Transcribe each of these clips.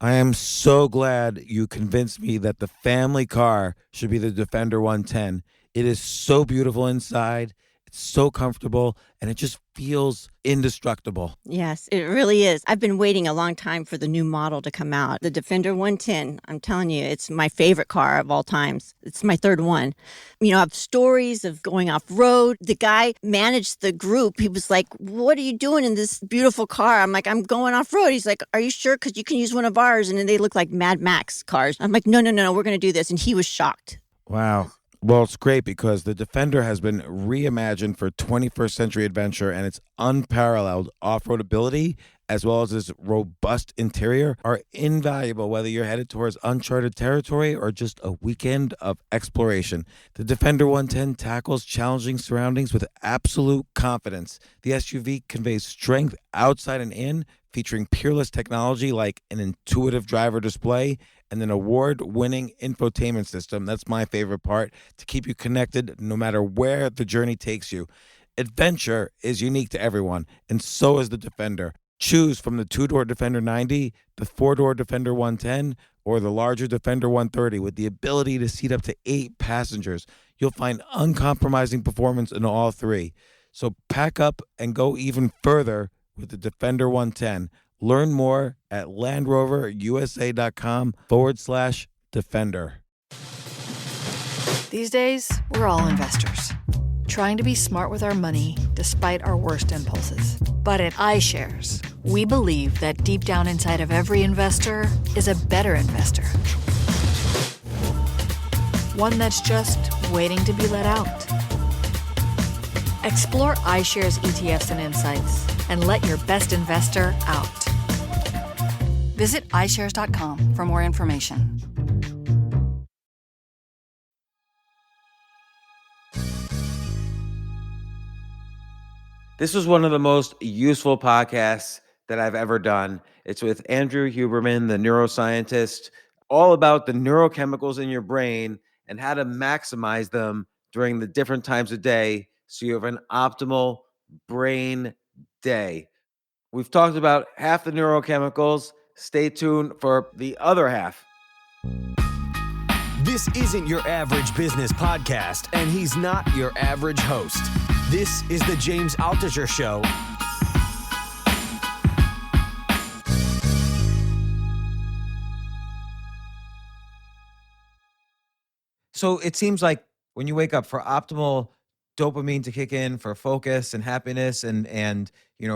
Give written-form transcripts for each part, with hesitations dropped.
I am so glad you convinced me that the family car should be the Defender 110. It is so beautiful inside, it's so comfortable, and it just feels indestructible. Yes, it really is. I've been waiting a long time for the new model to come out. The Defender 110, I'm telling you, it's my favorite car of all times. It's my third one. You know, I have stories of going off road. The guy managed the group. He was like, "What are you doing in this beautiful car?" I'm like, "I'm going off road." He's like, "Are you sure? Because you can use one of ours." And then they look like Mad Max cars. I'm like, no, we're going to do this. And he was shocked. Wow. Well, it's great because the Defender has been reimagined for 21st century adventure, and its unparalleled off-road ability as well as its robust interior are invaluable whether you're headed towards uncharted territory or just a weekend of exploration. The Defender 110 tackles challenging surroundings with absolute confidence. The SUV conveys strength outside and in, featuring peerless technology like an intuitive driver display and an award-winning infotainment system. That's my favorite part, to keep you connected no matter where the journey takes you. Adventure is unique to everyone, and so is the Defender. Choose from the two-door Defender 90, the four-door Defender 110, or the larger Defender 130 with the ability to seat up to 8 passengers. You'll find uncompromising performance in all three. So pack up and go even further with the Defender 110. Learn more at LandRoverUSA.com/Defender. These days, we're all investors, trying to be smart with our money despite our worst impulses. But at iShares, we believe that deep down inside of every investor is a better investor. One that's just waiting to be let out. Explore iShares ETFs and insights and let your best investor out. Visit iShares.com for more information. This was one of the most useful podcasts that I've ever done. It's with Andrew Huberman, the neuroscientist, all about the neurochemicals in your brain and how to maximize them during the different times of day so you have an optimal brain day. We've talked about half the neurochemicals. Stay tuned for the other half. This isn't your average business podcast, and he's not your average host. This is the James Altucher Show. So it seems like when you wake up, for optimal dopamine to kick in, for focus and happiness and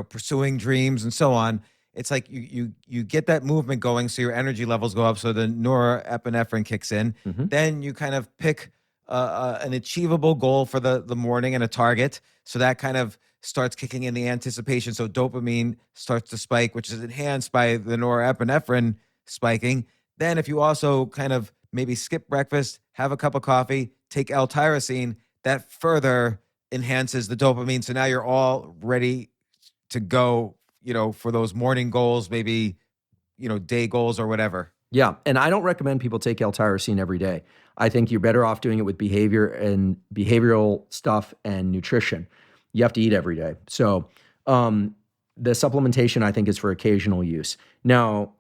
pursuing dreams and so on, it's like you get that movement going, so your energy levels go up, so the norepinephrine kicks in. Mm-hmm. Then you kind of pick an achievable goal for the morning and a target, so that kind of starts kicking in the anticipation. So dopamine starts to spike, which is enhanced by the norepinephrine spiking. Then if you also kind of maybe skip breakfast, have a cup of coffee, take L-tyrosine, that further enhances the dopamine. So now you're all ready to go, for those morning goals, maybe, day goals or whatever. Yeah, and I don't recommend people take L-tyrosine every day. I think you're better off doing it with behavior and behavioral stuff and nutrition. You have to eat every day. So the supplementation, I think, is for occasional use. Now,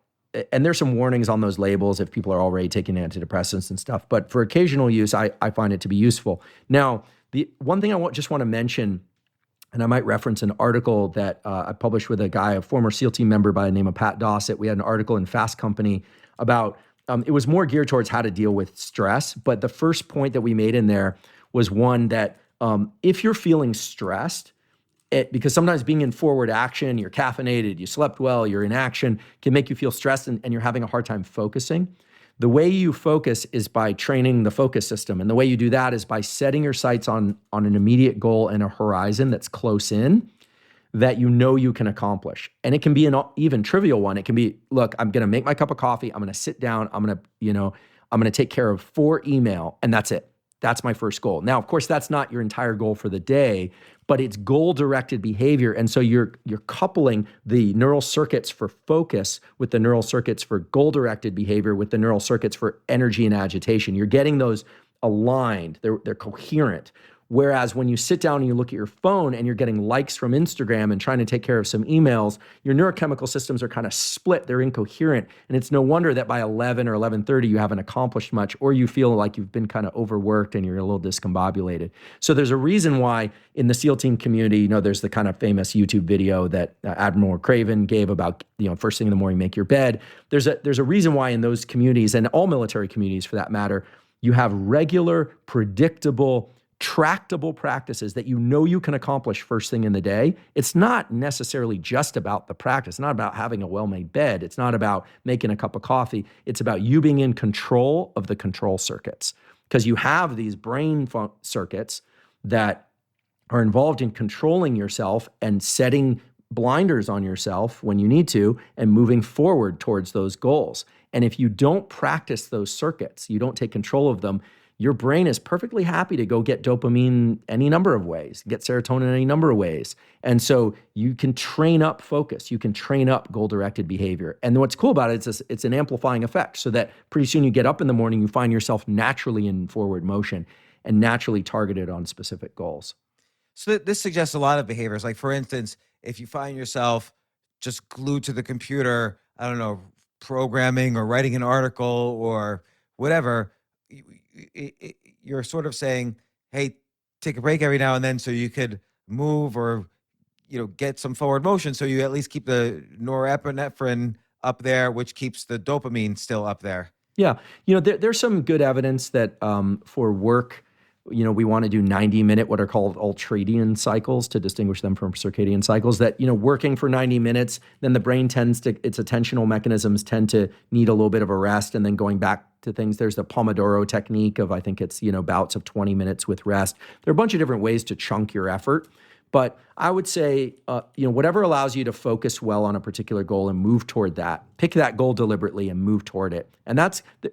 and there's some warnings on those labels if people are already taking antidepressants and stuff. But for occasional use, I find it to be useful. Now, the one thing I just want to mention, and I might reference an article that I published with a former SEAL team member by the name of Pat Dossett. We had an article in Fast Company about, it was more geared towards how to deal with stress. But the first point that we made in there was one that if you're feeling stressed, because sometimes being in forward action, you're caffeinated, you slept well, you're in action, can make you feel stressed and you're having a hard time focusing. The way you focus is by training the focus system. And the way you do that is by setting your sights on an immediate goal and a horizon that's close in that you can accomplish. And it can be an even trivial one. It can be, look, I'm going to make my cup of coffee. I'm going to sit down. I'm going to take care of 4 email, and that's it. That's my first goal. Now, of course, that's not your entire goal for the day, but it's goal-directed behavior. And so you're coupling the neural circuits for focus with the neural circuits for goal-directed behavior with the neural circuits for energy and agitation. You're getting those aligned. They're coherent. Whereas when you sit down and you look at your phone and you're getting likes from Instagram and trying to take care of some emails, your neurochemical systems are kind of split. They're incoherent. And it's no wonder that by 11 or 11:30, you haven't accomplished much, or you feel like you've been kind of overworked and you're a little discombobulated. So there's a reason why in the SEAL team community, there's the kind of famous YouTube video that Admiral Craven gave about, first thing in the morning, make your bed. There's a reason why in those communities, and all military communities for that matter, you have regular, predictable, tractable practices that you can accomplish first thing in the day. It's not necessarily just about the practice. It's not about having a well-made bed. It's not about making a cup of coffee. It's about you being in control of the control circuits, because you have these brain circuits that are involved in controlling yourself and setting blinders on yourself when you need to and moving forward towards those goals. And if you don't practice those circuits, you don't take control of them, your brain is perfectly happy to go get dopamine any number of ways, get serotonin any number of ways. And so you can train up focus. You can train up goal-directed behavior. And what's cool about it is it's an amplifying effect, so that pretty soon you get up in the morning, you find yourself naturally in forward motion and naturally targeted on specific goals. So this suggests a lot of behaviors. Like, for instance, if you find yourself just glued to the computer, I don't know, programming or writing an article or whatever, you're sort of saying, hey, take a break every now and then so you could move or, get some forward motion, so you at least keep the norepinephrine up there, which keeps the dopamine still up there. Yeah. There's some good evidence that for work, we want to do 90-minute, what are called ultradian cycles to distinguish them from circadian cycles, that, working for 90 minutes, then the brain its attentional mechanisms tend to need a little bit of a rest, and then going back to things. There's the Pomodoro technique of, I think it's, bouts of 20 minutes with rest. There are a bunch of different ways to chunk your effort. But I would say, whatever allows you to focus well on a particular goal and move toward that, pick that goal deliberately and move toward it. And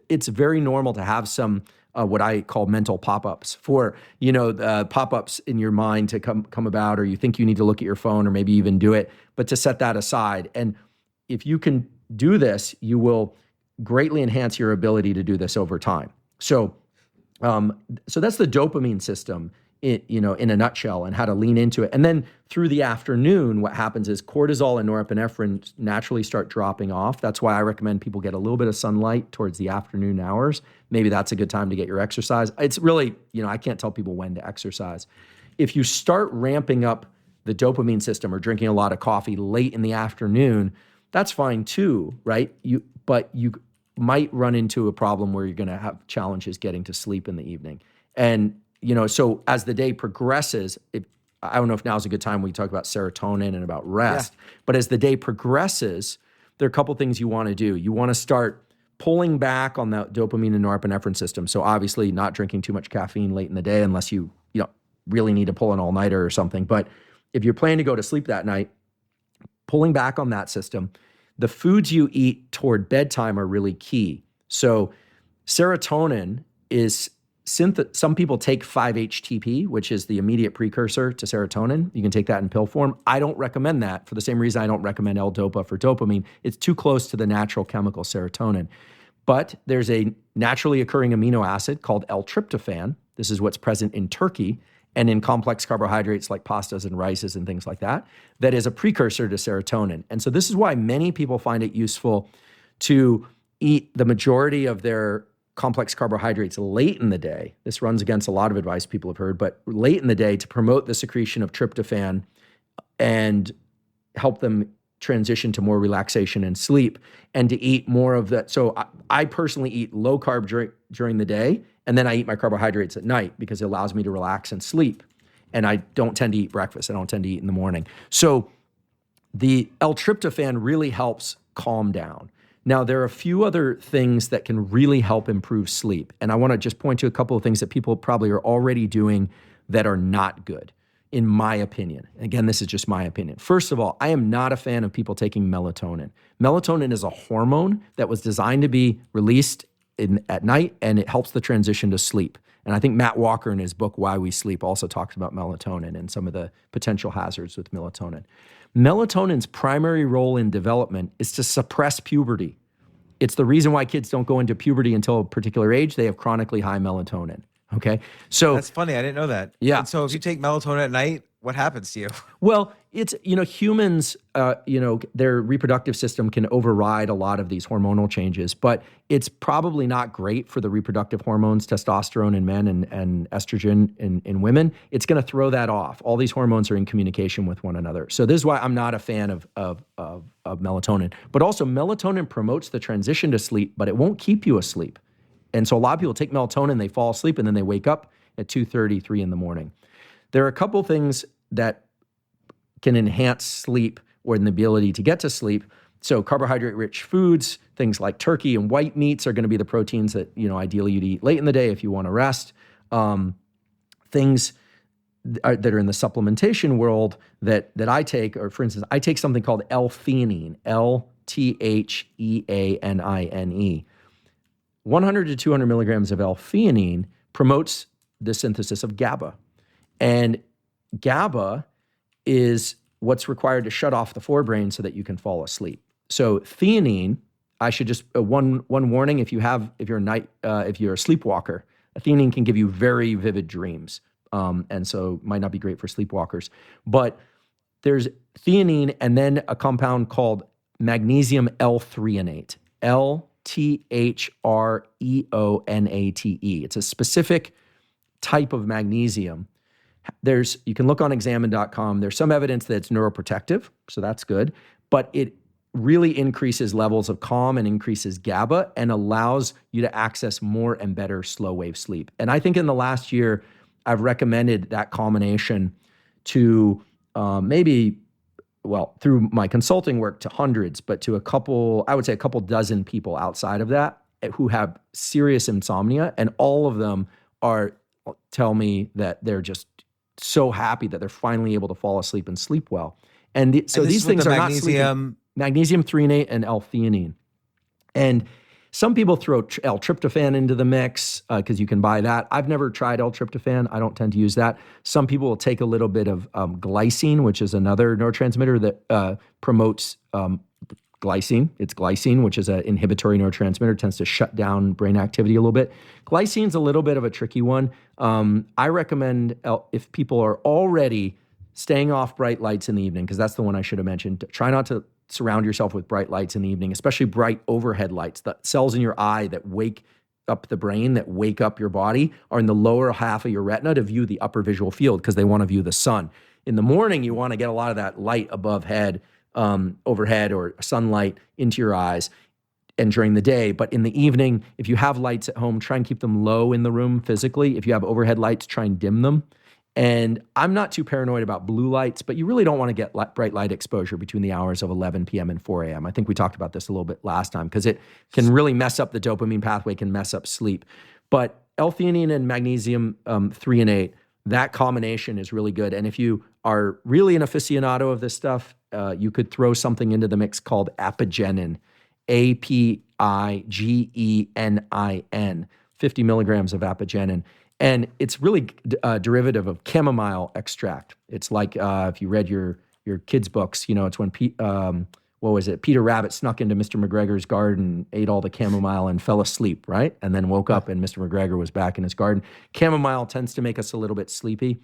it's very normal to have some what I call mental pop-ups for, pop-ups in your mind to come about, or you think you need to look at your phone or maybe even do it, but to set that aside. And if you can do this, you will greatly enhance your ability to do this over time. So that's the dopamine system, in a nutshell, and how to lean into it. And then through the afternoon, what happens is cortisol and norepinephrine naturally start dropping off. That's why I recommend people get a little bit of sunlight towards the afternoon hours. Maybe that's a good time to get your exercise. It's really, I can't tell people when to exercise. If you start ramping up the dopamine system or drinking a lot of coffee late in the afternoon, that's fine too, right? But you might run into a problem where you're going to have challenges getting to sleep in the evening. And so as the day progresses, I don't know if now's a good time when we talk about serotonin and about rest, but as the day progresses, there are a couple things you want to do. You want to start pulling back on that dopamine and norepinephrine system. So obviously not drinking too much caffeine late in the day unless you really need to pull an all-nighter or something. But if you're planning to go to sleep that night, pulling back on that system. The foods you eat toward bedtime are really key. So serotonin is some people take 5-HTP, which is the immediate precursor to serotonin. You can take that in pill form. I don't recommend that for the same reason I don't recommend L-Dopa for dopamine. It's too close to the natural chemical serotonin. But there's a naturally occurring amino acid called L-tryptophan. This is what's present in turkey and in complex carbohydrates like pastas and rices and things like that, that is a precursor to serotonin. And so this is why many people find it useful to eat the majority of their complex carbohydrates late in the day. This runs against a lot of advice people have heard, but late in the day to promote the secretion of tryptophan and help them transition to more relaxation and sleep, and to eat more of that. So I personally eat low carb during the day, and then I eat my carbohydrates at night because it allows me to relax and sleep. And I don't tend to eat breakfast. I don't tend to eat in the morning. So the L-tryptophan really helps calm down. Now, there are a few other things that can really help improve sleep. And I want to just point to a couple of things that people probably are already doing that are not good, in my opinion. Again, this is just my opinion. First of all, I am not a fan of people taking melatonin. Melatonin is a hormone that was designed to be released at night, and it helps the transition to sleep. And I think Matt Walker in his book, Why We Sleep, also talks about melatonin and some of the potential hazards with melatonin. Melatonin's primary role in development is to suppress puberty. It's the reason why kids don't go into puberty until a particular age. They have chronically high melatonin. Okay. So That's funny. I didn't know that. Yeah. And so if you take melatonin at night, what happens to you? Well, it's, humans, their reproductive system can override a lot of these hormonal changes, but it's probably not great for the reproductive hormones, testosterone in men and estrogen in women. It's going to throw that off. All these hormones are in communication with one another. So this is why I'm not a fan of melatonin. But also melatonin promotes the transition to sleep, but it won't keep you asleep. And so a lot of people take melatonin, they fall asleep, and then they wake up at 2:30, 3 in the morning. There are a couple things that can enhance sleep or the ability to get to sleep. So carbohydrate-rich foods, things like turkey and white meats are going to be the proteins that, ideally you'd eat late in the day if you want to rest. Things that are in the supplementation world that I take, or for instance, I take something called L-theanine, L-T-H-E-A-N-I-N-E. 100 to 200 milligrams of L-theanine promotes the synthesis of GABA. And GABA is what's required to shut off the forebrain so that you can fall asleep. So theanine, I should just one warning: if you're a sleepwalker, theanine can give you very vivid dreams, and so might not be great for sleepwalkers. But there's theanine, and then a compound called magnesium L-threonate, L-T-H-R-E-O-N-A-T-E. It's a specific type of magnesium. You can look on examine.com. There's some evidence that it's neuroprotective, so that's good, but it really increases levels of calm and increases GABA and allows you to access more and better slow wave sleep. And I think in the last year, I've recommended that combination to through my consulting work to hundreds, but to a couple dozen people outside of that who have serious insomnia, and all of them tell me that they're just so happy that they're finally able to fall asleep and sleep well. And these things are not sleeping. Magnesium threonate and L-theanine. And some people throw L-tryptophan into the mix because you can buy that. I've never tried L-tryptophan. I don't tend to use that. Some people will take a little bit of glycine, which is another neurotransmitter that promotes glycine. It's glycine, which is an inhibitory neurotransmitter, tends to shut down brain activity a little bit. Glycine's a little bit of a tricky one. I recommend if people are already staying off bright lights in the evening, because that's the one I should have mentioned. Try not to surround yourself with bright lights in the evening, especially bright overhead lights. The cells in your eye that wake up the brain, that wake up your body, are in the lower half of your retina to view the upper visual field because they want to view the sun. In the morning, you want to get a lot of that light above head, overhead, or sunlight into your eyes, and during the day. But in the evening, if you have lights at home, try and keep them low in the room physically. If you have overhead lights, try and dim them. And I'm not too paranoid about blue lights, but you really don't want to get bright light exposure between the hours of 11 p.m. and 4 a.m. I think we talked about this a little bit last time because it can really mess up the dopamine pathway, can mess up sleep. But L-theanine and magnesium threonate, that combination is really good. And if you are really an aficionado of this stuff, you could throw something into the mix called apigenin, A-P-I-G-E-N-I-N, 50 milligrams of apigenin. And it's really a derivative of chamomile extract. It's like if you read your kids' books, it's when Peter Rabbit snuck into Mr. McGregor's garden, ate all the chamomile and fell asleep, right? And then woke up and Mr. McGregor was back in his garden. Chamomile tends to make us a little bit sleepy.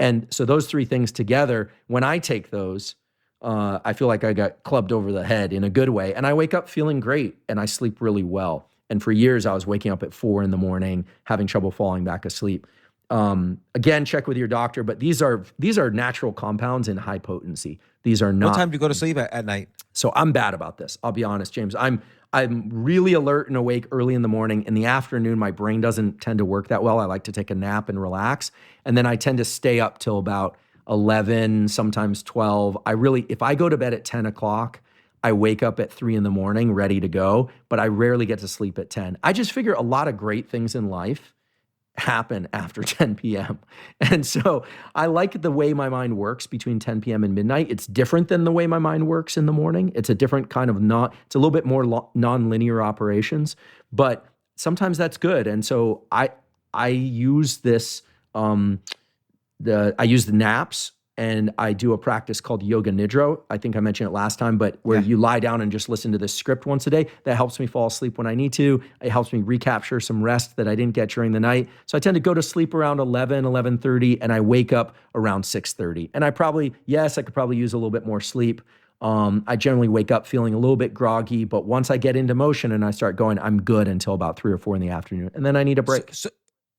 And so those three things together, when I take those, I feel like I got clubbed over the head in a good way. And I wake up feeling great and I sleep really well. And for years, I was waking up at 4 in the morning, having trouble falling back asleep. Again, check with your doctor, but these are natural compounds in high potency. These are not. What time do you go to sleep at night? So I'm bad about this. I'll be honest, James. I'm really alert and awake early in the morning. In the afternoon, my brain doesn't tend to work that well. I like to take a nap and relax. And then I tend to stay up till about 11, sometimes 12. If I go to bed at 10 o'clock, I wake up at 3 in the morning ready to go, but I rarely get to sleep at 10. I just figure a lot of great things in life happen after 10 p.m. And so I like the way my mind works between 10 p.m. and midnight. It's different than the way my mind works in the morning. It's a different kind of it's a little bit more non-linear operations, but sometimes that's good. And so I use this, I use the naps and I do a practice called Yoga Nidra. I think I mentioned it last time, but where you lie down and just listen to this script once a day. That helps me fall asleep when I need to. It helps me recapture some rest that I didn't get during the night. So I tend to go to sleep around 11, 11:30, and I wake up around 6:30. And I could probably use a little bit more sleep. I generally wake up feeling a little bit groggy, but once I get into motion and I start going, I'm good until about 3 or 4 in the afternoon. And then I need a break.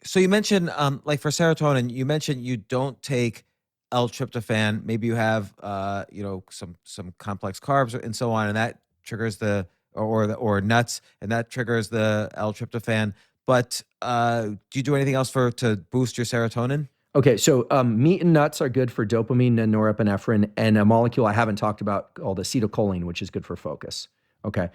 So you mentioned, like for serotonin, you mentioned you don't take L-tryptophan. Maybe you have, some complex carbs and so on, and that triggers or nuts, and that triggers the L-tryptophan. But do you do anything else to boost your serotonin? Okay, so meat and nuts are good for dopamine and norepinephrine, and a molecule I haven't talked about called acetylcholine, which is good for focus. Okay,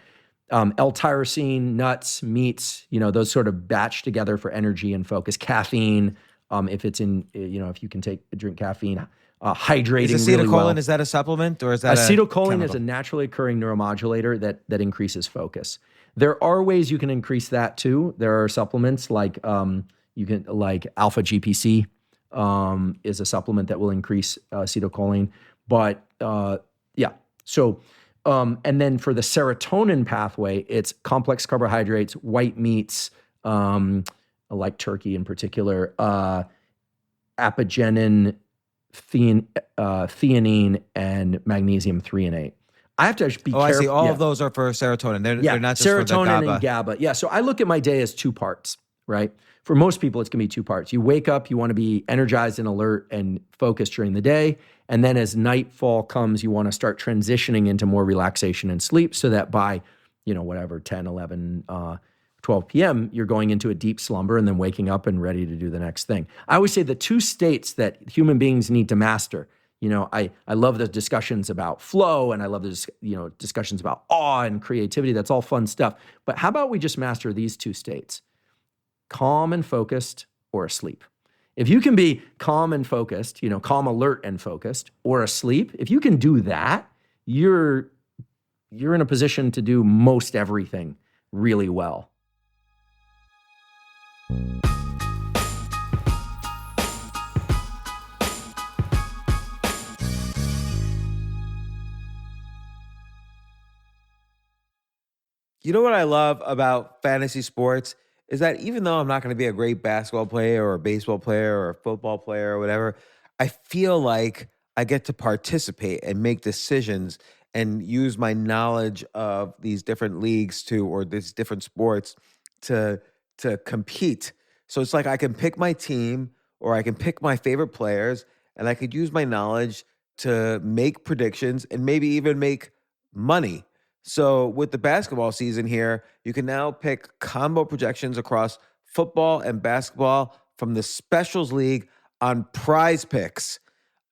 L-tyrosine, nuts, meats, those sort of batch together for energy and focus. Caffeine, if it's if you can drink caffeine, hydrating Is really well. acetylcholine, is that a supplement or is that acetylcholine is chemical? a naturally occurring neuromodulator that increases focus. There are ways you can increase that too. There are supplements like alpha GPC. Is a supplement that will increase acetylcholine. But so and then for the serotonin pathway, it's complex carbohydrates, white meats, like turkey in particular, apigenin, theanine, and magnesium threonate. I have to be careful. I see. All of those are for serotonin. They're not just for the serotonin GABA. and GABA. Yeah, so I look at my day as 2 parts, right? For most people, it's going to be 2 parts. You wake up, you want to be energized and alert and focused during the day. And then as nightfall comes, you want to start transitioning into more relaxation and sleep so that by, 10, 11, 12 p.m., you're going into a deep slumber and then waking up and ready to do the next thing. I always say the 2 states that human beings need to master. I love the discussions about flow, and I love the discussions about awe and creativity. That's all fun stuff. But how about we just master these 2 states? Calm and focused, or asleep. If you can be calm and focused, calm, alert, and focused, or asleep, if you can do that, you're in a position to do most everything really well. You know what I love about fantasy sports is that even though I'm not going to be a great basketball player or a baseball player or a football player or whatever, I feel like I get to participate and make decisions and use my knowledge of these different leagues or these different sports to compete. So it's like I can pick my team or I can pick my favorite players, and I could use my knowledge to make predictions and maybe even make money. So with the basketball season here, you can now pick combo projections across football and basketball from the Specials League on Prize Picks.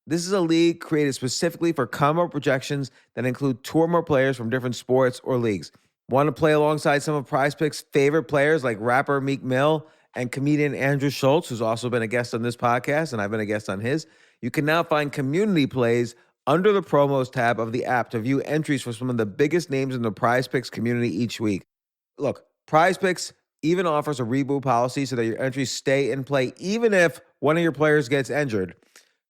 This is a league created specifically for combo projections that include 2 or more players from different sports or leagues. Want to play alongside some of Prize Picks' favorite players like rapper Meek Mill and comedian Andrew Schultz, who's also been a guest on this podcast, and I've been a guest on his? You can now find community plays under the promos tab of the app to view entries for some of the biggest names in the Prize Picks community each week. Look, Prize Picks even offers a reboot policy so that your entries stay in play even if one of your players gets injured.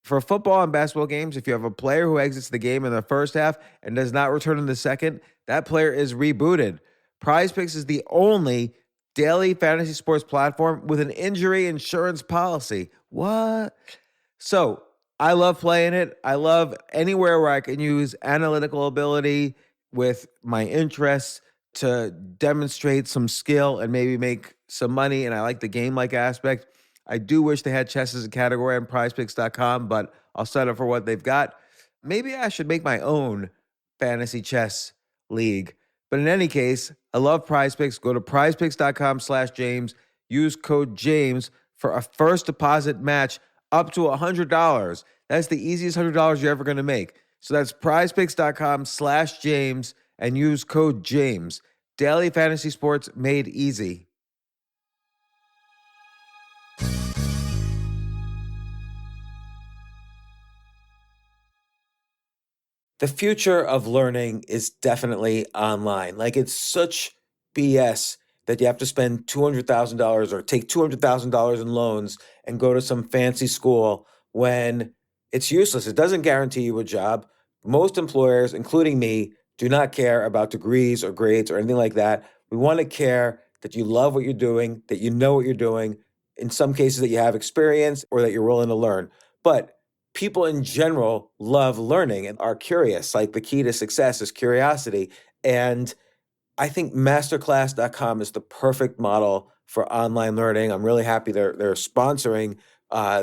For football and basketball games, if you have a player who exits the game in the first half and does not return in the second, that player is rebooted. Prize Picks is the only daily fantasy sports platform with an injury insurance policy. What? So, I love playing it. I love anywhere where I can use analytical ability with my interests to demonstrate some skill and maybe make some money. And I like the game-like aspect. I do wish they had chess as a category on prizepicks.com, but I'll settle for what they've got. Maybe I should make my own fantasy chess league. But in any case, I love Prize Picks. Go to prizepicks.com/James. Use code James for a first deposit match up to $100. That's the easiest $100 you're ever going to make. So that's prizepicks.com/James and use code James. Daily fantasy sports made easy. The future of learning is definitely online. Like, it's such BS that you have to spend $200,000 or take $200,000 in loans and go to some fancy school when It's useless. It doesn't guarantee you a job. Most employers, including me, do not care about degrees or grades or anything like that. We want to care that you love what you're doing, that you know what you're doing, in some cases that you have experience or that you're willing to learn. But people in general love learning and are curious. Like the key to success is curiosity. And I think masterclass.com is the perfect model for online learning. I'm really happy they're sponsoring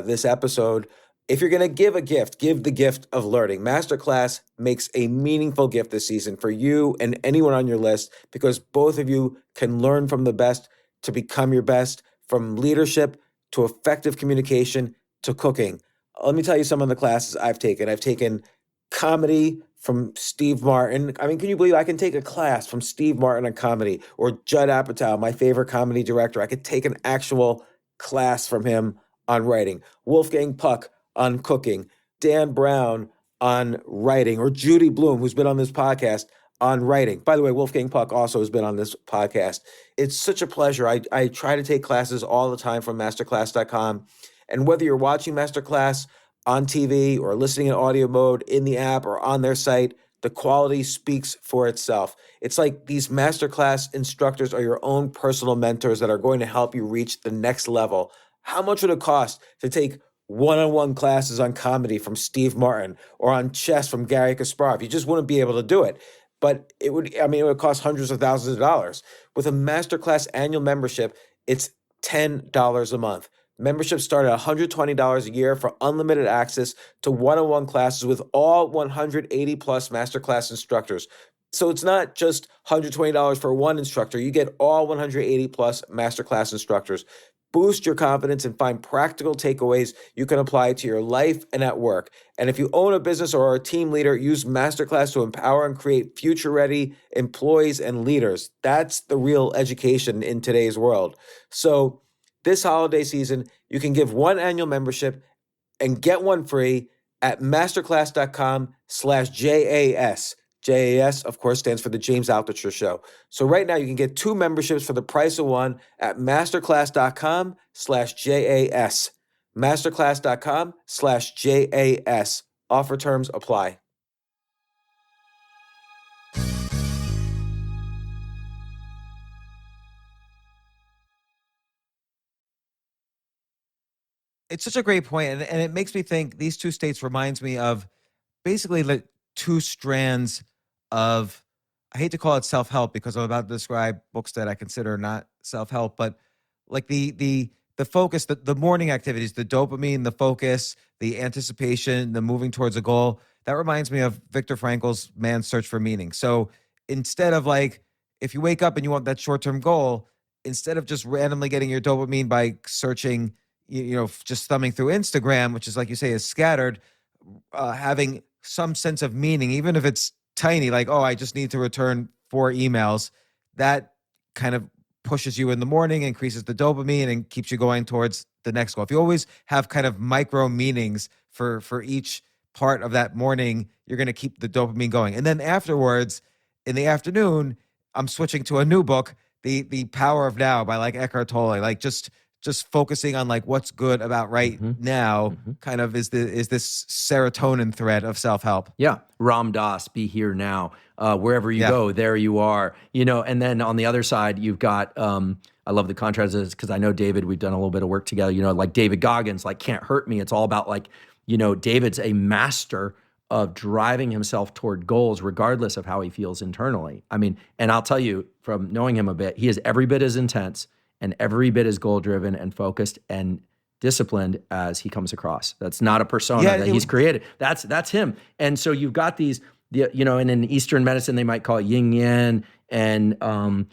this episode. If you're going to give a gift, give the gift of learning. Masterclass makes a meaningful gift this season for you and anyone on your list, because both of you can learn from the best to become your best, from leadership to effective communication to cooking. Let me tell you some of the classes I've taken. I've taken comedy from Steve Martin. I mean, can you believe I can take a class from Steve Martin on comedy, or Judd Apatow, my favorite comedy director? I could take an actual class from him on writing. Wolfgang Puck on cooking. Dan Brown on writing, or Judy Bloom, who's been on this podcast, on writing. By the way, Wolfgang Puck also has been on this podcast. It's such a pleasure. I try to take classes all the time from masterclass.com. And whether you're watching Masterclass on TV or listening in audio mode in the app or on their site, the quality speaks for itself. It's like these Masterclass instructors are your own personal mentors that are going to help you reach the next level. How much would it cost to take one-on-one classes on comedy from Steve Martin or on chess from Gary Kasparov? You just wouldn't be able to do it. But it would cost hundreds of thousands of dollars. With a Masterclass annual membership, it's $10 a month. Memberships start at $120 a year for unlimited access to one-on-one classes with all 180 plus Masterclass instructors. So it's not just $120 for one instructor. You get all 180 plus Masterclass instructors. Boost your confidence and find practical takeaways you can apply to your life and at work. And if you own a business or are a team leader, use Masterclass to empower and create future-ready employees and leaders. That's the real education in today's world. So this holiday season, you can give one annual membership and get one free at masterclass.com/JAS. JAS, of course, stands for the James Altucher Show. So right now you can get two memberships for the price of one at masterclass.com/JAS. Masterclass.com/JAS. Offer terms apply. It's such a great point, and it makes me think these two states reminds me of basically the two strands of, I hate to call it self-help because I'm about to describe books that I consider not self-help, but like the focus, the morning activities, the dopamine, the focus, the anticipation, the moving towards a goal. That reminds me of Viktor Frankl's Man's Search for Meaning. So instead of like, if you wake up and you want that short-term goal, instead of just randomly getting your dopamine by searching, just thumbing through Instagram, which is, like you say, is scattered, having some sense of meaning, even if it's tiny, like, oh, I just need to return 4 emails, that kind of pushes you in the morning, increases the dopamine, and keeps you going towards the next goal. If you always have kind of micro meanings for each part of that morning, you're going to keep the dopamine going. And then afterwards, in the afternoon, I'm switching to a new book, The Power of Now by like Eckhart Tolle, like just focusing on like what's good about right now, kind of is this serotonin thread of self-help. Yeah. Ram Dass, be here now. Wherever you go, there you are. And then on the other side, you've got, I love the contrast because I know David, we've done a little bit of work together, like David Goggins, like Can't Hurt Me. It's all about like, David's a master of driving himself toward goals regardless of how he feels internally. I mean, and I'll tell you from knowing him a bit, he is every bit as intense and every bit as goal-driven and focused and disciplined as he comes across. That's not a persona that he's created. That's him. And so you've got these, and in Eastern medicine, they might call it yin-yang. And, in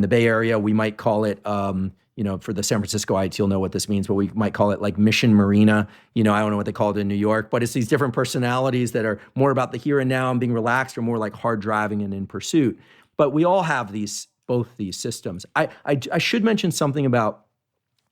the Bay Area, we might call it, for the San Franciscoites, you'll know what this means, but we might call it like Mission Marina. I don't know what they call it in New York, but it's these different personalities that are more about the here and now and being relaxed, or more like hard driving and in pursuit. But we all have both these systems. I should mention something about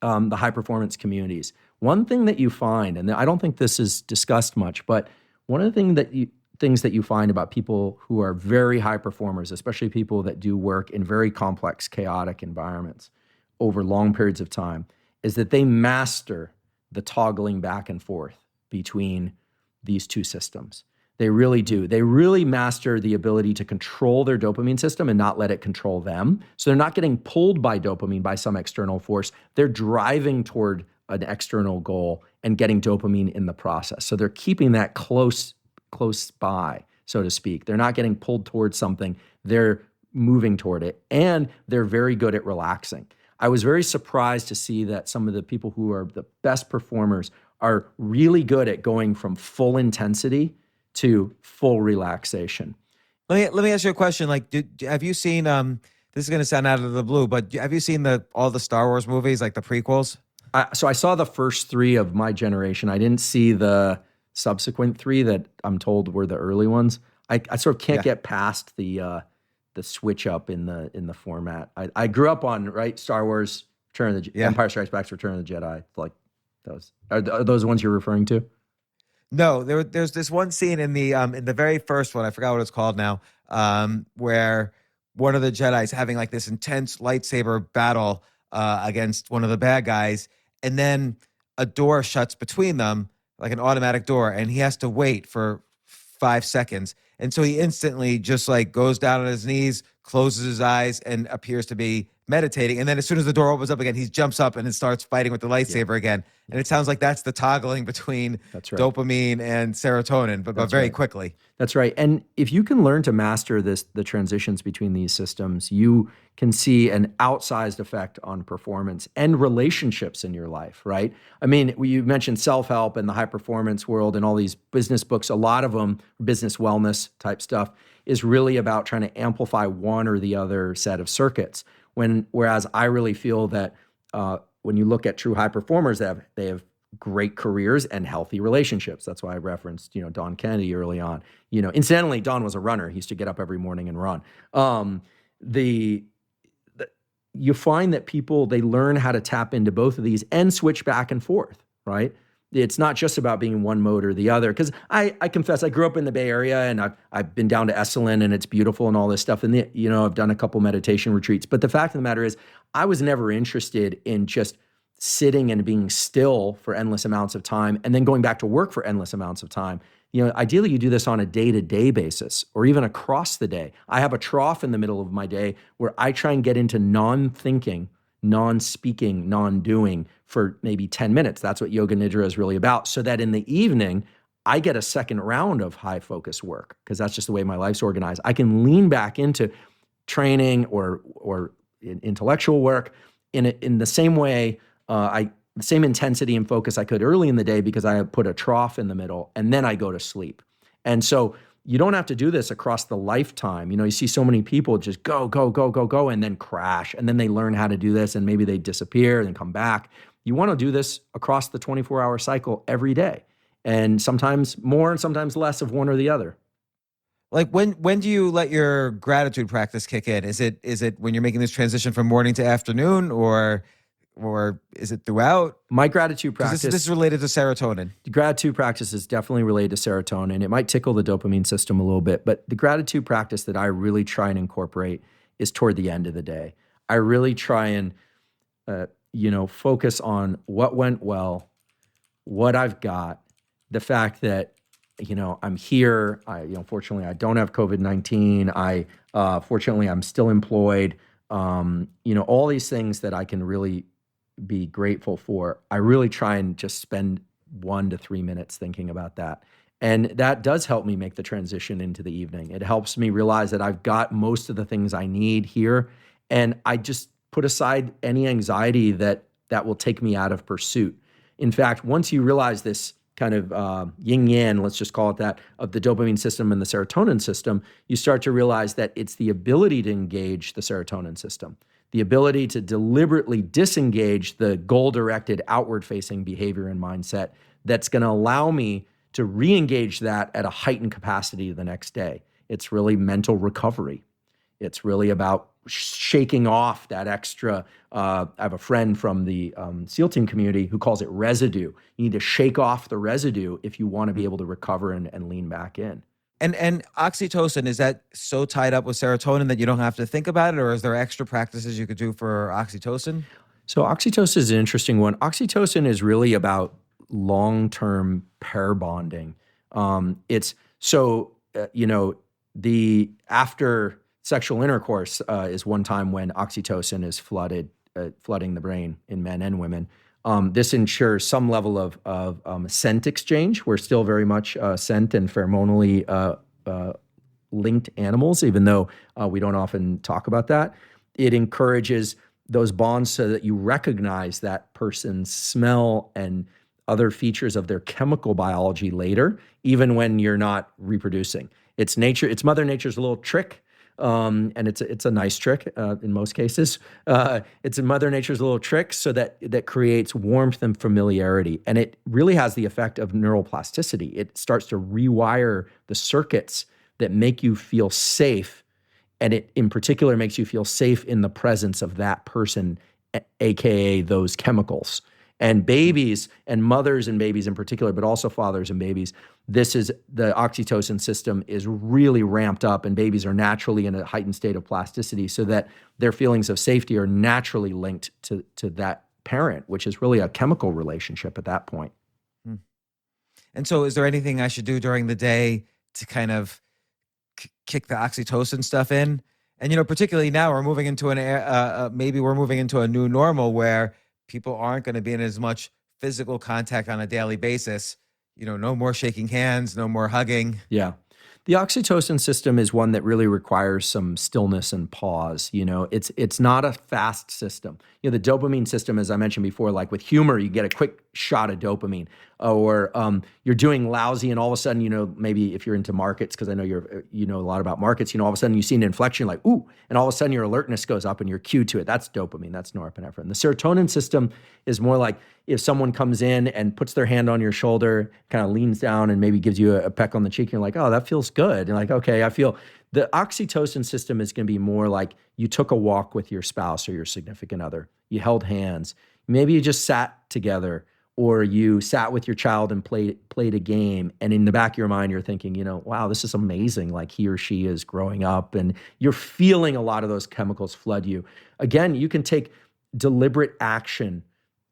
the high performance communities. One thing that you find, and I don't think this is discussed much, but one of the things that you find about people who are very high performers, especially people that do work in very complex, chaotic environments over long periods of time, is that they master the toggling back and forth between these two systems. They really do. They really master the ability to control their dopamine system and not let it control them. So they're not getting pulled by dopamine by some external force. They're driving toward an external goal and getting dopamine in the process. So they're keeping that close by, so to speak. They're not getting pulled towards something. They're moving toward it. And they're very good at relaxing. I was very surprised to see that some of the people who are the best performers are really good at going from full intensity to full relaxation. Let me ask you a question. Like, have you seen? This is going to sound out of the blue, but have you seen all the Star Wars movies, like the prequels? So I saw the first 3 of my generation. I didn't see the subsequent 3 that I'm told were the early ones. I sort of can't get past the switch up in the format. I grew up on Star Wars, Empire Strikes Back, Return of the Jedi. Like those are those the ones you're referring to? No, there's this one scene in the very first one, I forgot what it's called now, where one of the Jedi's having like this intense lightsaber battle against one of the bad guys, and then a door shuts between them, like an automatic door, and he has to wait for 5 seconds. And so he instantly just like goes down on his knees, closes his eyes, and appears to be meditating. And then as soon as the door opens up again, he jumps up and starts fighting with the lightsaber again. And it sounds like that's the toggling between dopamine and serotonin, but very quickly. That's right. And if you can learn to master the transitions between these systems, you can see an outsized effect on performance and relationships in your life, right? I mean, you mentioned self-help and the high performance world and all these business books. A lot of them, business wellness type stuff, is really about trying to amplify one or the other set of circuits. Whereas I really feel that when you look at true high performers, they have great careers and healthy relationships. That's why I referenced, Don Kennedy early on. Incidentally, Don was a runner. He used to get up every morning and run. You find that people, they learn how to tap into both of these and switch back and forth, right? It's not just about being in one mode or the other. Because I confess, I grew up in the Bay Area, and I've been down to Esalen, and it's beautiful and all this stuff. And I've done a couple meditation retreats. But the fact of the matter is, I was never interested in just sitting and being still for endless amounts of time and then going back to work for endless amounts of time. Ideally, you do this on a day-to-day basis or even across the day. I have a trough in the middle of my day where I try and get into non-thinking, non-speaking, non-doing for maybe 10 minutes. That's what Yoga Nidra is really about. So that in the evening, I get a second round of high focus work because that's just the way my life's organized. I can lean back into training or intellectual work in the same way, the same intensity and focus I could early in the day because I put a trough in the middle and then I go to sleep. And so you don't have to do this across the lifetime. You see so many people just go, and then crash. And then they learn how to do this and maybe they disappear and come back. You want to do this across the 24-hour cycle every day. And sometimes more and sometimes less of one or the other. Like when do you let your gratitude practice kick in? Is it when you're making this transition from morning to afternoon or is it throughout? My gratitude practice. This is related to serotonin. The gratitude practice is definitely related to serotonin. It might tickle the dopamine system a little bit, but the gratitude practice that I really try and incorporate is toward the end of the day. I really try and, focus on what went well, what I've got, the fact that, I'm here. Fortunately, I don't have COVID-19. Fortunately, I'm still employed. All these things that I can really be grateful for. I really try and just spend 1 to 3 minutes thinking about that. And that does help me make the transition into the evening. It helps me realize that I've got most of the things I need here. And I just put aside any anxiety that will take me out of pursuit. In fact, once you realize this kind of yin-yang, let's just call it that, of the dopamine system and the serotonin system, you start to realize that it's the ability to engage the serotonin system, the ability to deliberately disengage the goal-directed, outward-facing behavior and mindset that's going to allow me to re-engage that at a heightened capacity the next day. It's really mental recovery. It's really about shaking off that extra. I have a friend from the SEAL team community who calls it residue. You need to shake off the residue if you want to be able to recover and lean back in. And oxytocin, is that so tied up with serotonin that you don't have to think about it, or is there extra practices you could do for oxytocin? So oxytocin is an interesting one. Oxytocin is really about long-term pair bonding. It's so, the after sexual intercourse is one time when oxytocin is flooding the brain in men and women. This ensures some level of scent exchange. We're still very much scent and pheromonally linked animals, even though we don't often talk about that. It encourages those bonds so that you recognize that person's smell and other features of their chemical biology later, even when you're not reproducing. It's Mother Nature's little trick, and it's a nice trick in most cases. It's Mother Nature's little trick so that creates warmth and familiarity, and it really has the effect of neuroplasticity. It starts to rewire the circuits that make you feel safe. And it, in particular, makes you feel safe in the presence of that person, AKA those chemicals. And babies, and mothers and babies in particular, but also fathers and babies, the oxytocin system is really ramped up, and babies are naturally in a heightened state of plasticity so that their feelings of safety are naturally linked to that parent, which is really a chemical relationship at that point. And so is there anything I should do during the day to kind of kick the oxytocin stuff in? And, particularly now we're moving into maybe we're moving into a new normal where people aren't going to be in as much physical contact on a daily basis. No more shaking hands, no more hugging. Yeah. The oxytocin system is one that really requires some stillness and pause. It's not a fast system. The dopamine system, as I mentioned before, like with humor, you get a quick shot of dopamine, or you're doing lousy, and all of a sudden, maybe if you're into markets, because I know you know a lot about markets, all of a sudden you see an inflection, like ooh, and all of a sudden your alertness goes up and you're cued to it. That's dopamine. That's norepinephrine. The serotonin system is more like if someone comes in and puts their hand on your shoulder, kind of leans down and maybe gives you a peck on the cheek, and you're like, oh, that feels good. And like, okay, I feel the oxytocin system is going to be more like you took a walk with your spouse or your significant other. You held hands. Maybe you just sat together, or you sat with your child and played a game. And in the back of your mind, you're thinking, wow, this is amazing. Like he or she is growing up, and you're feeling a lot of those chemicals flood you. Again, you can take deliberate action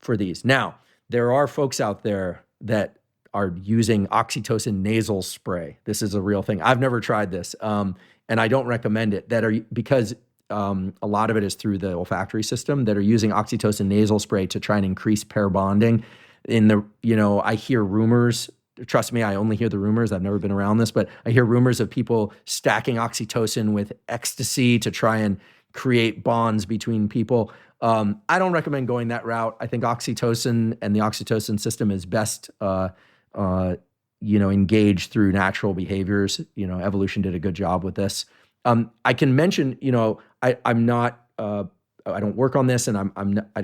for these. Now, there are folks out there that are using oxytocin nasal spray. This is a real thing. I've never tried this, and I don't recommend it. Because a lot of it is through the olfactory system, that are using oxytocin nasal spray to try and increase pair bonding. I hear rumors. Trust me, I only hear the rumors. I've never been around this, but I hear rumors of people stacking oxytocin with ecstasy to try and create bonds between people. I don't recommend going that route. I think oxytocin and the oxytocin system is best engaged through natural behaviors. Evolution did a good job with this. I can mention, I'm not, I don't work on this, and I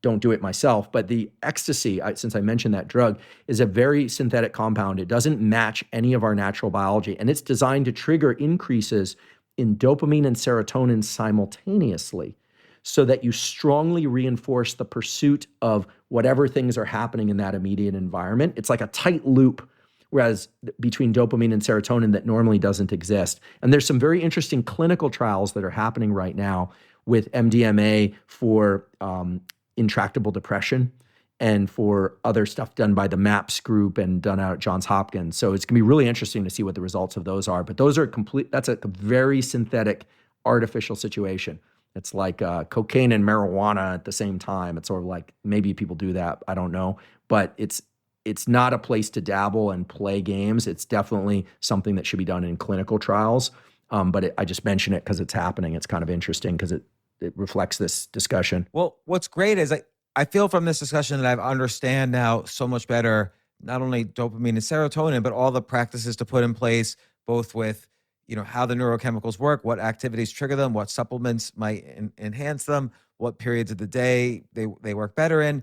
don't do it myself, but the ecstasy, since I mentioned that drug, is a very synthetic compound. It doesn't match any of our natural biology, and it's designed to trigger increases in dopamine and serotonin simultaneously, so that you strongly reinforce the pursuit of whatever things are happening in that immediate environment. It's like a tight loop, whereas between dopamine and serotonin that normally doesn't exist. And there's some very interesting clinical trials that are happening right now with MDMA for intractable depression, and for other stuff done by the MAPS group and done out at Johns Hopkins. So it's going to be really interesting to see what the results of those are. But that's a very synthetic, artificial situation. It's like cocaine and marijuana at the same time. It's sort of like, maybe people do that, I don't know. But it's not a place to dabble and play games. It's definitely something that should be done in clinical trials. But I just mention it because it's happening. It's kind of interesting because it reflects this discussion. Well, what's great is I feel from this discussion that I understand now so much better, not only dopamine and serotonin, but all the practices to put in place, both with how the neurochemicals work, what activities trigger them, what supplements might enhance them, what periods of the day they work better in.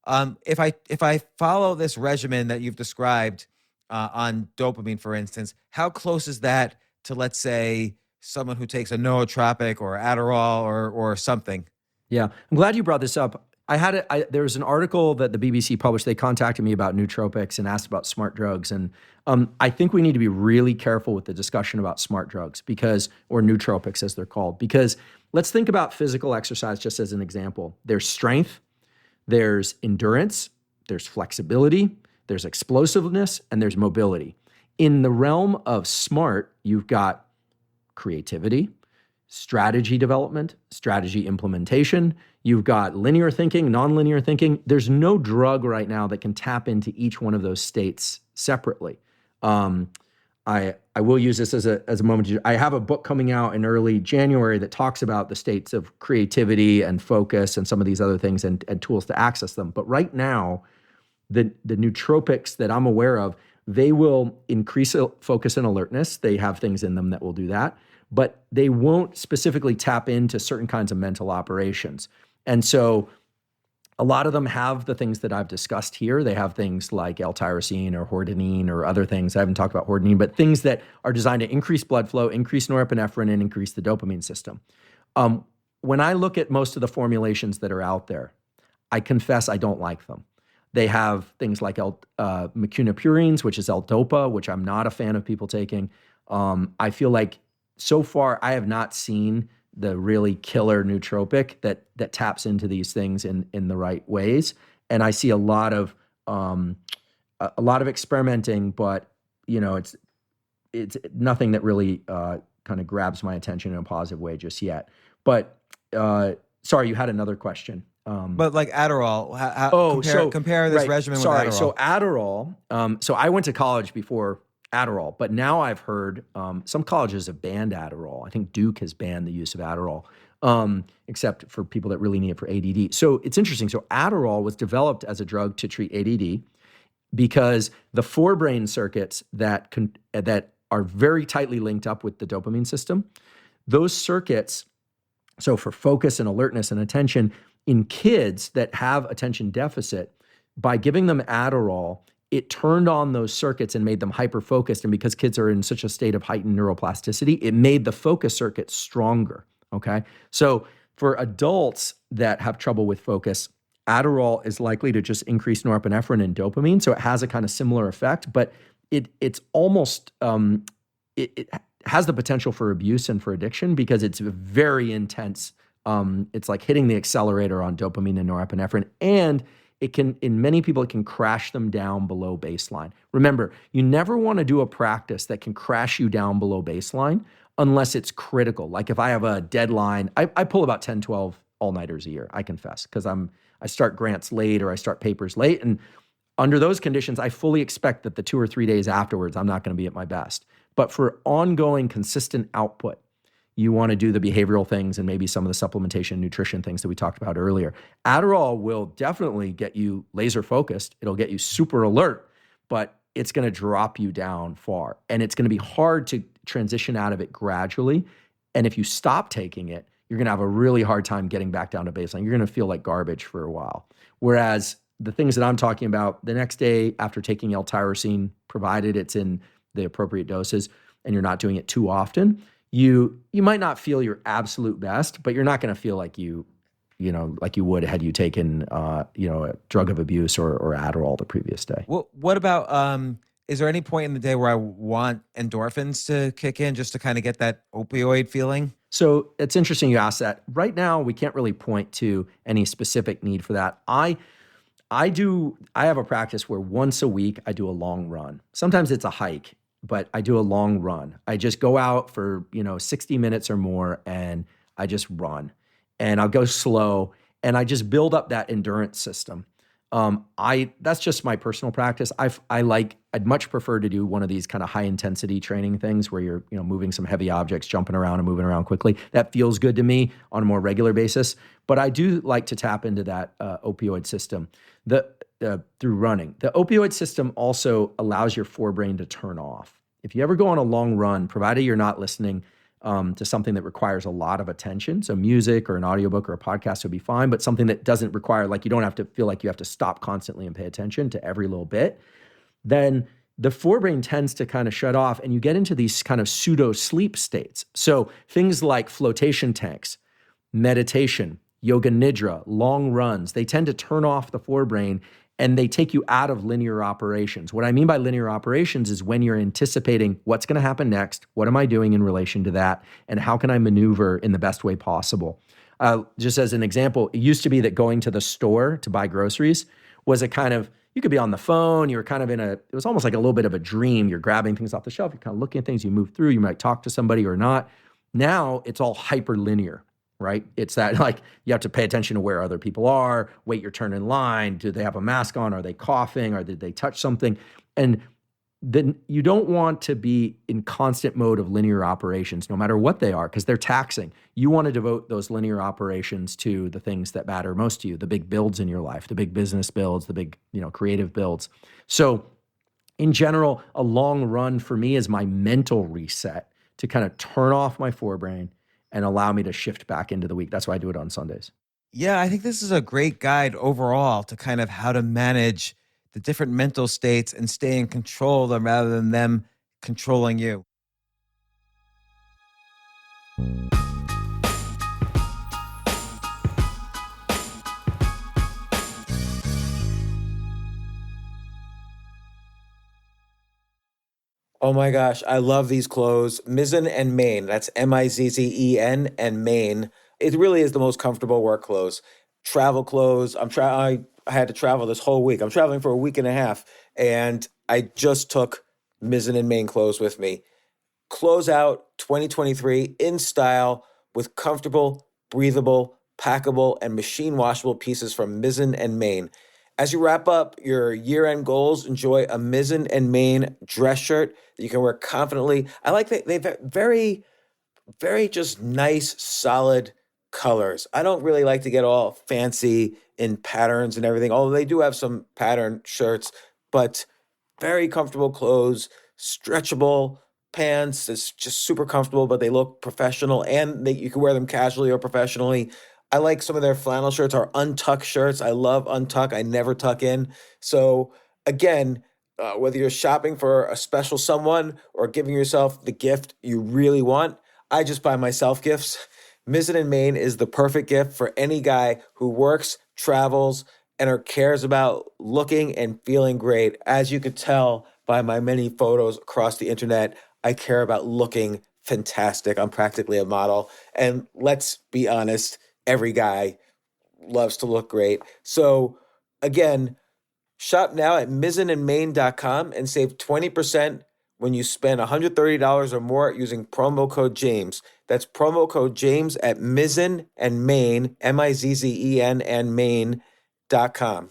If I follow this regimen that you've described on dopamine, for instance, how close is that to, let's say, someone who takes a nootropic or Adderall or something? Yeah, I'm glad you brought this up. There was an article that the BBC published. They contacted me about nootropics and asked about smart drugs. And I think we need to be really careful with the discussion about smart drugs or nootropics as they're called, because let's think about physical exercise just as an example. There's strength, there's endurance, there's flexibility, There's explosiveness and there's mobility. In the realm of smart, you've got creativity, strategy development, strategy implementation. You've got linear thinking, nonlinear thinking. There's no drug right now that can tap into each one of those states separately. I will use this as a moment. I have a book coming out in early January that talks about the states of creativity and focus and some of these other things and tools to access them. But right now, the nootropics that I'm aware of, they will increase focus and alertness. They have things in them that will do that, but they won't specifically tap into certain kinds of mental operations. And so a lot of them have the things that I've discussed here. They have things like L-tyrosine or hordenine or other things. I haven't talked about hordenine, but things that are designed to increase blood flow, increase norepinephrine, and increase the dopamine system. When I look at most of the formulations that are out there, I confess I don't like them. They have things like mecunapurines, which is L-dopa, which I'm not a fan of people taking. I feel like so far I have not seen the really killer nootropic that taps into these things in the right ways. And I see a lot of experimenting, but it's nothing that really kind of grabs my attention in a positive way just yet. But sorry, you had another question. But like Adderall, compare this regimen with Adderall. So Adderall, so I went to college before Adderall, but now I've heard some colleges have banned Adderall. I think Duke has banned the use of Adderall, except for people that really need it for ADD. So it's interesting. So Adderall was developed as a drug to treat ADD because the forebrain circuits that are very tightly linked up with the dopamine system, those circuits, so for focus and alertness and attention, in kids that have attention deficit, by giving them Adderall, it turned on those circuits and made them hyper-focused. And because kids are in such a state of heightened neuroplasticity, it made the focus circuits stronger, okay? So for adults that have trouble with focus, Adderall is likely to just increase norepinephrine and dopamine, so it has a kind of similar effect, but it's almost, it has the potential for abuse and for addiction because it's very intense. It's like hitting the accelerator on dopamine and norepinephrine, and it can, in many people, it can crash them down below baseline. Remember, you never want to do a practice that can crash you down below baseline unless it's critical. Like if I have a deadline, I pull about 10, 12 all-nighters a year, I confess, because I start grants late or I start papers late. And under those conditions, I fully expect that the 2 or 3 days afterwards, I'm not going to be at my best. But for ongoing, consistent output, you want to do the behavioral things and maybe some of the supplementation, nutrition things that we talked about earlier. Adderall will definitely get you laser focused. It'll get you super alert, but it's going to drop you down far. And it's going to be hard to transition out of it gradually. And if you stop taking it, you're going to have a really hard time getting back down to baseline. You're going to feel like garbage for a while. Whereas the things that I'm talking about, the next day after taking L-tyrosine, provided it's in the appropriate doses and you're not doing it too often, you might not feel your absolute best, but you're not going to feel like you would had you taken a drug of abuse or Adderall the previous day. Well, what about is there any point in the day where I want endorphins to kick in just to kind of get that opioid feeling? So it's interesting you asked that. Right now, we can't really point to any specific need for that. I have a practice where once a week I do a long run. Sometimes it's a hike, but I do a long run. I just go out for 60 minutes or more and I just run. And I'll go slow and I just build up that endurance system. That's just my personal practice. I'd much prefer to do one of these kind of high intensity training things where you're, moving some heavy objects, jumping around and moving around quickly. That feels good to me on a more regular basis. But I do like to tap into that opioid system through running. The opioid system also allows your forebrain to turn off. If you ever go on a long run, provided you're not listening to something that requires a lot of attention, so music or an audiobook or a podcast would be fine, but something that doesn't require, like you don't have to feel like you have to stop constantly and pay attention to every little bit, then the forebrain tends to kind of shut off and you get into these kind of pseudo sleep states. So things like flotation tanks, meditation, yoga nidra, long runs, they tend to turn off the forebrain and they take you out of linear operations. What I mean by linear operations is when you're anticipating what's going to happen next, what am I doing in relation to that, and how can I maneuver in the best way possible. Just as an example, it used to be that going to the store to buy groceries was a kind of, you could be on the phone. You were kind of it was almost like a little bit of a dream. You're grabbing things off the shelf. You're kind of looking at things. You move through. You might talk to somebody or not. Now it's all hyperlinear, right? It's that like you have to pay attention to where other people are, wait your turn in line. Do they have a mask on? Are they coughing? Or did they touch something? And then you don't want to be in constant mode of linear operations, no matter what they are, because they're taxing. You want to devote those linear operations to the things that matter most to you, the big builds in your life, the big business builds, the big, creative builds. So in general, a long run for me is my mental reset to kind of turn off my forebrain and allow me to shift back into the week. That's why I do it on Sundays. Yeah, I think this is a great guide overall to kind of how to manage the different mental states and stay in control of them rather than them controlling you. Oh my gosh, I love these clothes. Mizzen and Main. That's Mizzen and Main. It really is the most comfortable work clothes. Travel clothes. I had to travel this whole week. I'm traveling for a week and a half, and I just took Mizzen and Main clothes with me. Close out 2023 in style with comfortable, breathable, packable, and machine washable pieces from Mizzen and Main. As you wrap up your year-end goals, enjoy a Mizzen and Main dress shirt that you can wear confidently. I like that they've very, very just nice, solid colors. I don't really like to get all fancy in patterns and everything, although they do have some pattern shirts, but very comfortable clothes, stretchable pants. It's just super comfortable, but they look professional and you can wear them casually or professionally. I like some of their flannel shirts or untuck shirts. I love untuck. I never tuck in. So again, whether you're shopping for a special someone or giving yourself the gift you really want, I just buy myself gifts. Mizzen and Main is the perfect gift for any guy who works, travels, and or cares about looking and feeling great. As you could tell by my many photos across the internet, I care about looking fantastic. I'm practically a model. And let's be honest, every guy loves to look great. So again, shop now at mizzenandmain.com and save 20% when you spend $130 or more using promo code James. That's promo code James at Mizzen and Main, Mizzen and Main.com.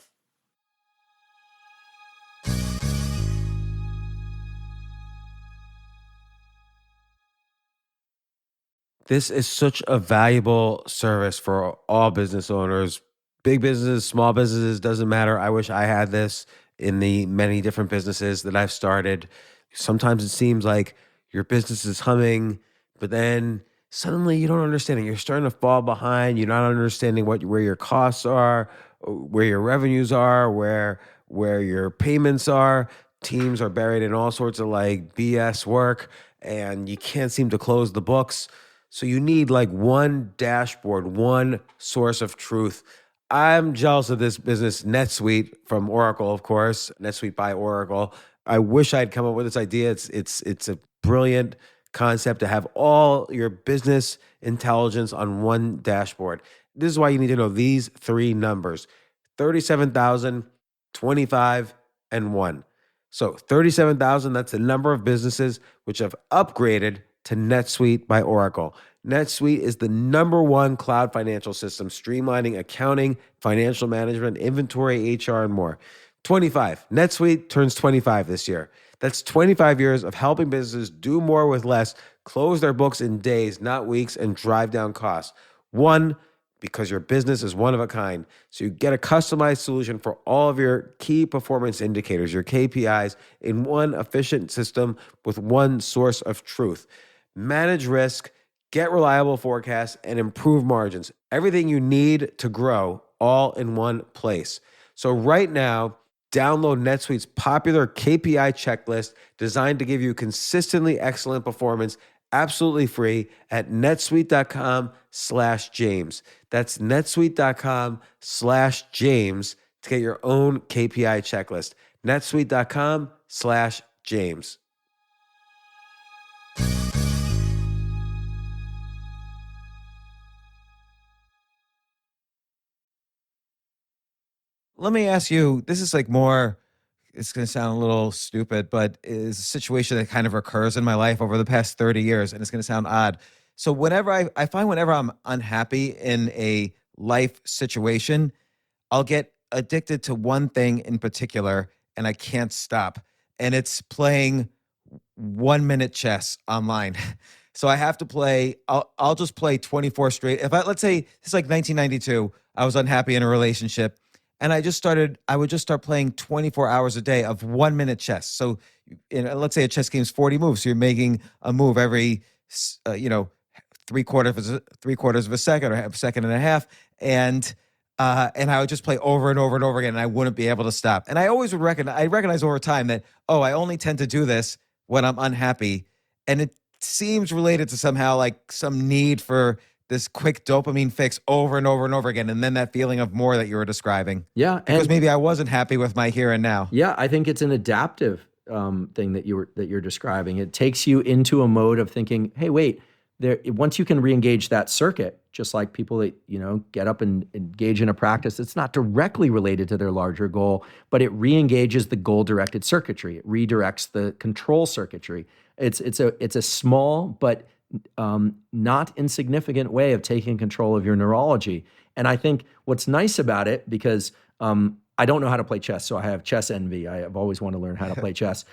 This is such a valuable service for all business owners, big businesses, small businesses, doesn't matter. I wish I had this in the many different businesses that I've started. Sometimes it seems like your business is humming, but then suddenly you don't understand it. You're starting to fall behind. You're not understanding where your costs are, where your revenues are, where your payments are. Teams are buried in all sorts of like BS work, and you can't seem to close the books. So you need like one dashboard, one source of truth. I'm jealous of this business, NetSuite from Oracle, of course, NetSuite by Oracle. I wish I'd come up with this idea. It's a brilliant concept to have all your business intelligence on one dashboard. This is why you need to know these three numbers: 37,000, 25, and 1. So 37,000, that's the number of businesses which have upgraded to NetSuite by Oracle. NetSuite is the #1 cloud financial system, streamlining accounting, financial management, inventory, HR, and more. 25. NetSuite turns 25 this year. That's 25 years of helping businesses do more with less, close their books in days, not weeks, and drive down costs. 1, because your business is one of a kind. So you get a customized solution for all of your key performance indicators, your KPIs, in one efficient system with one source of truth. Manage risk, get reliable forecasts, and improve margins. Everything you need to grow all in one place. So right now, download NetSuite's popular KPI checklist designed to give you consistently excellent performance absolutely free at netsuite.com/James. That's netsuite.com/James to get your own KPI checklist. netsuite.com/James. let me ask you, this is like more, it's going to sound a little stupid, but is a situation that kind of occurs in my life over the past 30 years, and it's going to sound odd. So whenever I find whenever I'm unhappy in a life situation, I'll get addicted to one thing in particular, and I can't stop. And it's playing 1 minute chess online. So I have to play, I'll just play 24 straight. Let's say it's like 1992, I was unhappy in a relationship, and I would just start playing 24 hours a day of 1 minute chess. So let's say a chess game's 40 moves. So you're making a move every, three quarters of a second or a second and a half. And I would just play over and over and over again, and I wouldn't be able to stop. And I always I recognize over time that, I only tend to do this when I'm unhappy. And it seems related to somehow like some need for this quick dopamine fix over and over and over again. And then that feeling of more that you were describing. Yeah. Because maybe I wasn't happy with my here and now. Yeah, I think it's an adaptive thing that you're describing. It takes you into a mode of thinking, hey, wait, once you can re-engage that circuit, just like people that, get up and engage in a practice, it's not directly related to their larger goal, but it re-engages the goal-directed circuitry. It redirects the control circuitry. It's a small but not insignificant way of taking control of your neurology. And I think what's nice about it, because I don't know how to play chess, so I have chess envy. I have always wanted to learn how to play chess.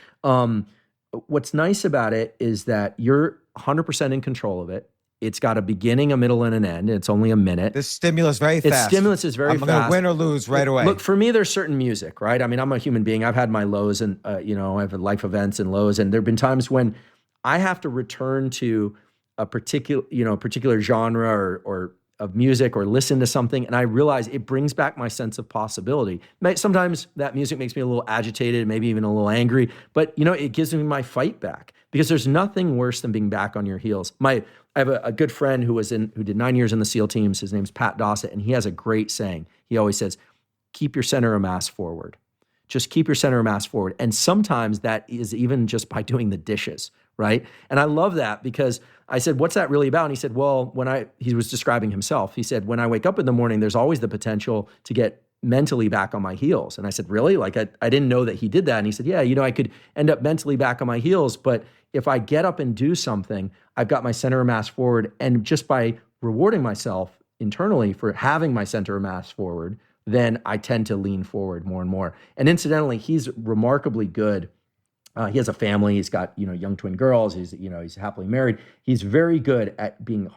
What's nice about it is that you're 100% in control of it. It's got a beginning, a middle, and an end. It's only a minute. The stimulus very fast. Stimulus is very I'm fast. I'm going to win or lose right away. Look, for me, there's certain music, right? I mean, I'm a human being. I've had my lows and, I have life events and lows. And there have been times when I have to return to a particular genre or of music or listen to something, and I realize it brings back my sense of possibility. Sometimes that music makes me a little agitated, maybe even a little angry, but it gives me my fight back, because there's nothing worse than being back on your heels. I have a good friend who did 9 years in the SEAL teams. His name's Pat Dossett, and he has a great saying. He always says, keep your center of mass forward. Just keep your center of mass forward. And sometimes that is even just by doing the dishes, right? And I love that, because I said, what's that really about? And he said, well, he was describing himself. He said, when I wake up in the morning, there's always the potential to get mentally back on my heels. And I said, really? Like, I didn't know that he did that. And he said, yeah, I could end up mentally back on my heels, but if I get up and do something, I've got my center of mass forward. And just by rewarding myself internally for having my center of mass forward, then I tend to lean forward more and more. And incidentally, he's remarkably good. He has a family. He's got, young twin girls. He's happily married. He's very good at being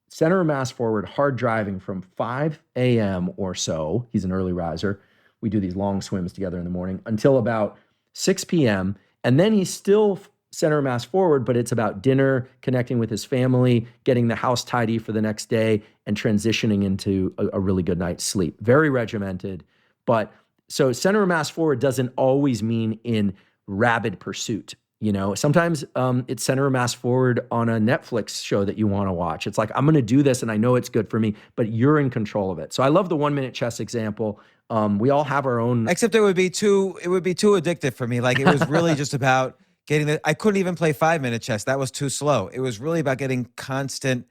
center of mass forward, hard driving from 5 a.m. or so. He's an early riser. We do these long swims together in the morning until about 6 p.m. And then he's still center of mass forward, but it's about dinner, connecting with his family, getting the house tidy for the next day, and transitioning into a really good night's sleep. Very regimented. But so center of mass forward doesn't always mean in rabid pursuit. Sometimes it's center of mass forward on a Netflix show that you want to watch. It's like, I'm going to do this and I know it's good for me, but you're in control of it. So I love the 1 minute chess example. We all have our own. Except it would be too addictive for me. Like, it was really just about I couldn't even play 5 minute chess. That was too slow. It was really about getting constant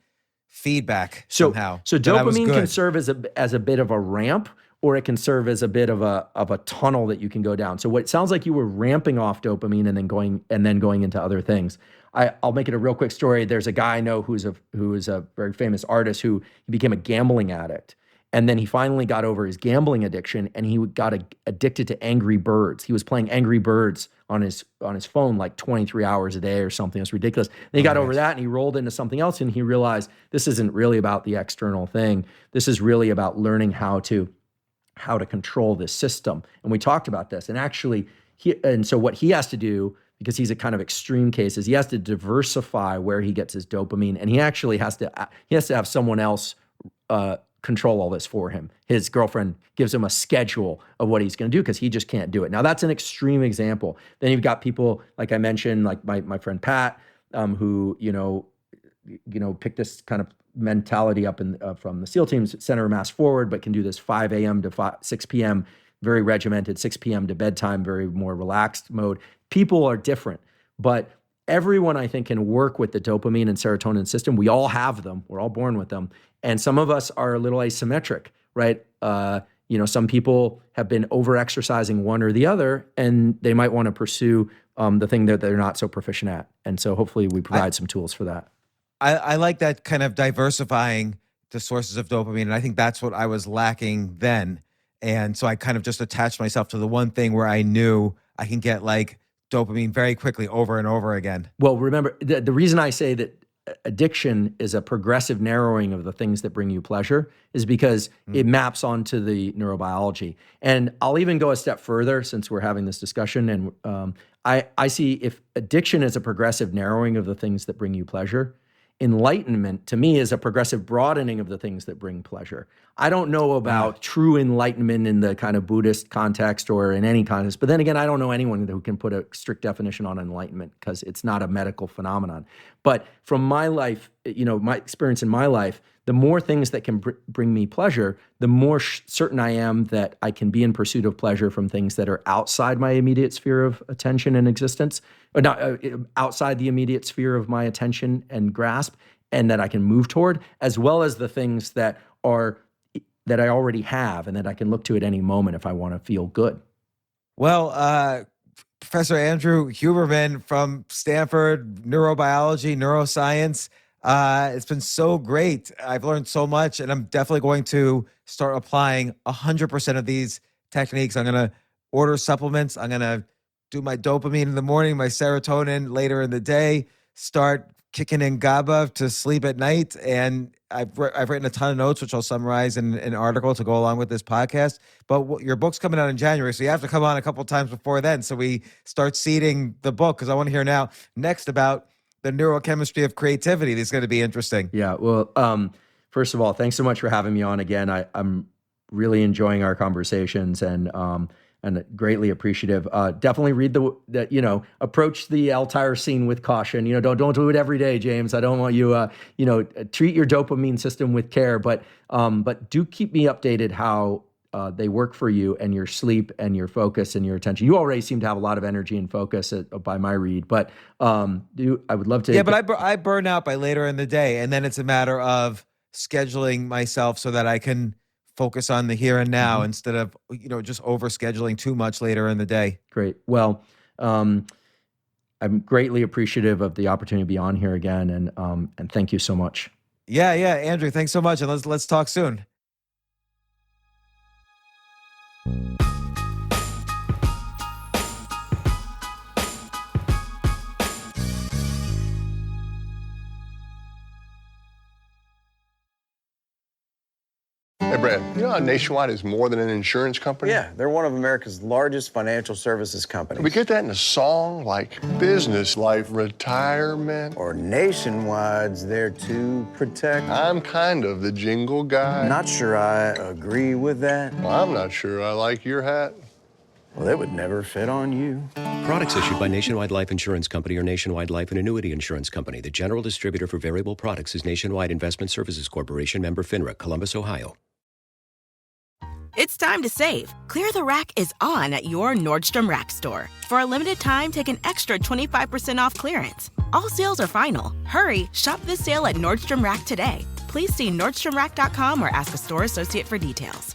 feedback somehow. So dopamine can serve as a bit of a ramp, or it can serve as a bit of a tunnel that you can go down. So what it sounds like you were ramping off dopamine and then going into other things. I'll make it a real quick story. There's a guy I know who is a very famous artist who he became a gambling addict. And then he finally got over his gambling addiction, and he got addicted to Angry Birds. He was playing Angry Birds on his phone like 23 hours a day or something. It was ridiculous. Then he got over that, and he rolled into something else, and he realized this isn't really about the external thing. This is really about learning how to control this system. And we talked about this. And actually, so what he has to do, because he's a kind of extreme case, is he has to diversify where he gets his dopamine, and he actually has to have someone else control all this for him. His girlfriend gives him a schedule of what he's going to do, because he just can't do it. Now, that's an extreme example. Then you've got people, like I mentioned, like my friend Pat, who picked this kind of mentality up from the SEAL teams, center of mass forward, but can do this 5 a.m. to 6 p.m., very regimented, 6 p.m. to bedtime, very more relaxed mode. People are different, but everyone, I think, can work with the dopamine and serotonin system. We all have them. We're all born with them. And some of us are a little asymmetric, right? some people have been over-exercising one or the other, and they might want to pursue the thing that they're not so proficient at. And so hopefully we provide some tools for that. I like that kind of diversifying the sources of dopamine. And I think that's what I was lacking then. And so I kind of just attached myself to the one thing where I knew I can get like dopamine very quickly over and over again. Well, remember, the reason I say that addiction is a progressive narrowing of the things that bring you pleasure is because it maps onto the neurobiology. And I'll even go a step further since we're having this discussion. And I see if addiction is a progressive narrowing of the things that bring you pleasure, enlightenment to me is a progressive broadening of the things that bring pleasure. I don't know about true enlightenment in the kind of Buddhist context or in any context, but then again, I don't know anyone who can put a strict definition on enlightenment because it's not a medical phenomenon. But from my life, my experience in my life, the more things that can bring me pleasure, the more certain I am that I can be in pursuit of pleasure from things that are outside my immediate sphere of attention and existence, or not outside the immediate sphere of my attention and grasp, and that I can move toward, as well as the things that I already have and that I can look to at any moment if I want to feel good. Well, Professor Andrew Huberman from Stanford, neurobiology, neuroscience. It's been so great. I've learned so much, and I'm definitely going to start applying 100% of these techniques. I'm going to order supplements. I'm going to do my dopamine in the morning, my serotonin later in the day, start kicking in GABA to sleep at night. And I've written a ton of notes, which I'll summarize in an article to go along with this podcast. But your book's coming out in January, so you have to come on a couple times before then so we start seeding the book, because I want to hear now next about the neurochemistry of creativity. This is going to be interesting. Yeah. Well, first of all, thanks so much for having me on again. I'm really enjoying our conversations and greatly appreciative. Definitely read approach the Altucher scene with caution. Don't do it every day, James. I don't want you, treat your dopamine system with care, but do keep me updated how they work for you and your sleep and your focus and your attention. You already seem to have a lot of energy and focus by my read, but I would love to. Yeah, but I burn out by later in the day, and then it's a matter of scheduling myself so that I can focus on the here and now instead of just over scheduling too much later in the day. Great. Well, I'm greatly appreciative of the opportunity to be on here again, and thank you so much. Yeah, Andrew, thanks so much, and let's talk soon. Hey, Brad, you know how Nationwide is more than an insurance company? Yeah, they're one of America's largest financial services companies. We get that in a song like business, life, retirement. Or Nationwide's there to protect. I'm kind of the jingle guy. Not sure I agree with that. Well, I'm not sure I like your hat. Well, it would never fit on you. Products issued by Nationwide Life Insurance Company or Nationwide Life and Annuity Insurance Company. The general distributor for variable products is Nationwide Investment Services Corporation, member FINRA, Columbus, Ohio. It's time to save. Clear the Rack is on at your Nordstrom Rack store. For a limited time, take an extra 25% off clearance. All sales are final. Hurry, shop this sale at Nordstrom Rack today. Please see nordstromrack.com or ask a store associate for details.